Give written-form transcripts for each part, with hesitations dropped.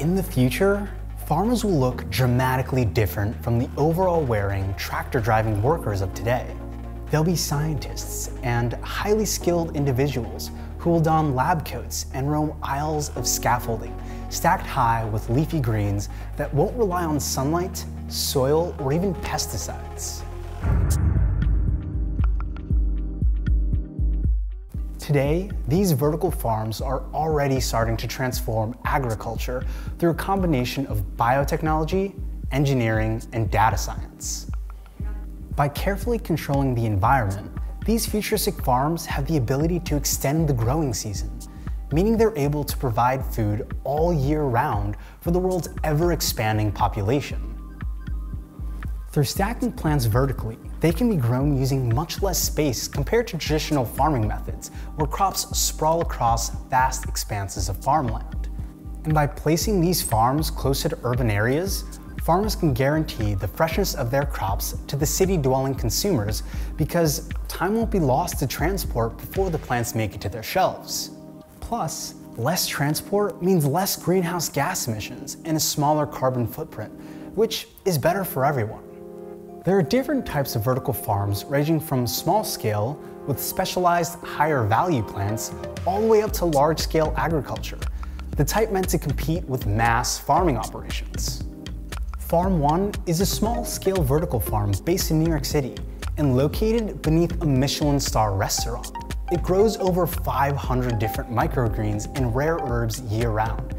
In the future, farmers will look dramatically different from the overall wearing, tractor-driving workers of today. They'll be scientists and highly skilled individuals who will don lab coats and roam aisles of scaffolding, stacked high with leafy greens that won't rely on sunlight, soil, or even pesticides. Today, these vertical farms are already starting to transform agriculture through a combination of biotechnology, engineering, and data science. By carefully controlling the environment, these futuristic farms have the ability to extend the growing season, meaning they're able to provide food all year round for the world's ever-expanding population. Through stacking plants vertically, they can be grown using much less space compared to traditional farming methods, where crops sprawl across vast expanses of farmland. And by placing these farms closer to urban areas, farmers can guarantee the freshness of their crops to the city-dwelling consumers because time won't be lost to transport before the plants make it to their shelves. Plus, less transport means less greenhouse gas emissions and a smaller carbon footprint, which is better for everyone. There are different types of vertical farms ranging from small scale with specialized higher value plants all the way up to large scale agriculture, the type meant to compete with mass farming operations. Farm One is a small scale vertical farm based in New York City and located beneath a Michelin star restaurant. It grows over 500 different microgreens and rare herbs year round.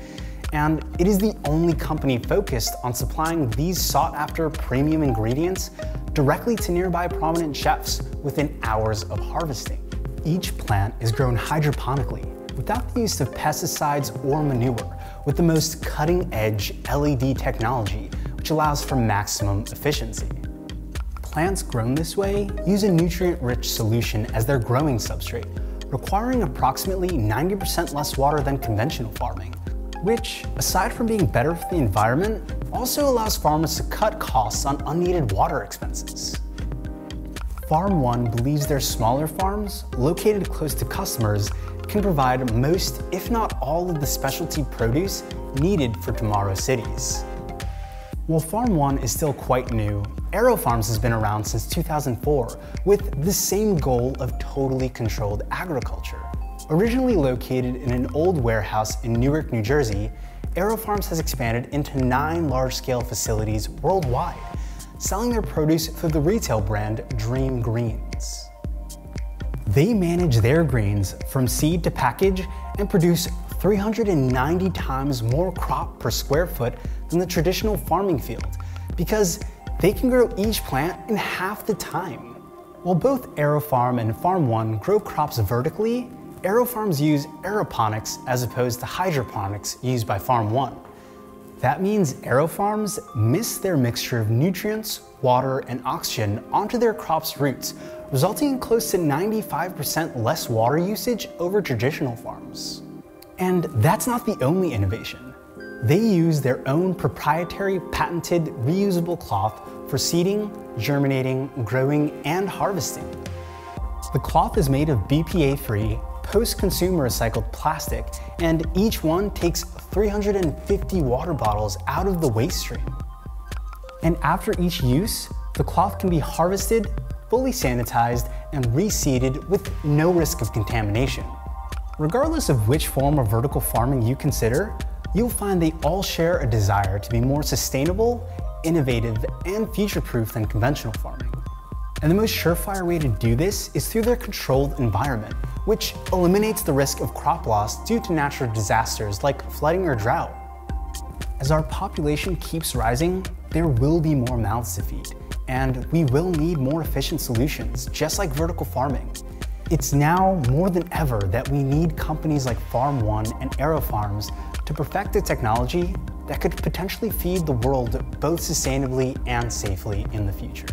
And it is the only company focused on supplying these sought-after premium ingredients directly to nearby prominent chefs within hours of harvesting. Each plant is grown hydroponically, without the use of pesticides or manure, with the most cutting-edge LED technology, which allows for maximum efficiency. Plants grown this way use a nutrient-rich solution as their growing substrate, requiring approximately 90% less water than conventional farming, which, aside from being better for the environment, also allows farmers to cut costs on unneeded water expenses. Farm One believes their smaller farms, located close to customers, can provide most, if not all, of the specialty produce needed for tomorrow's cities. While Farm One is still quite new, AeroFarms has been around since 2004 with the same goal of totally controlled agriculture. Originally located in an old warehouse in Newark, New Jersey, AeroFarms has expanded into 9 large-scale facilities worldwide, selling their produce through the retail brand Dream Greens. They manage their greens from seed to package and produce 390 times more crop per square foot than the traditional farming field because they can grow each plant in half the time. While both AeroFarm and Farm One grow crops vertically, AeroFarms use aeroponics as opposed to hydroponics used by Farm One. That means AeroFarms miss their mixture of nutrients, water, and oxygen onto their crops' roots, resulting in close to 95% less water usage over traditional farms. And that's not the only innovation. They use their own proprietary patented reusable cloth for seeding, germinating, growing, and harvesting. The cloth is made of BPA-free, post-consumer recycled plastic, and each one takes 350 water bottles out of the waste stream. And after each use, the cloth can be harvested, fully sanitized, and reseeded with no risk of contamination. Regardless of which form of vertical farming you consider, you'll find they all share a desire to be more sustainable, innovative, and future-proof than conventional farming. And the most surefire way to do this is through their controlled environment, which eliminates the risk of crop loss due to natural disasters like flooding or drought. As our population keeps rising, there will be more mouths to feed, and we will need more efficient solutions, just like vertical farming. It's now more than ever that we need companies like Farm One and AeroFarms to perfect the technology that could potentially feed the world both sustainably and safely in the future.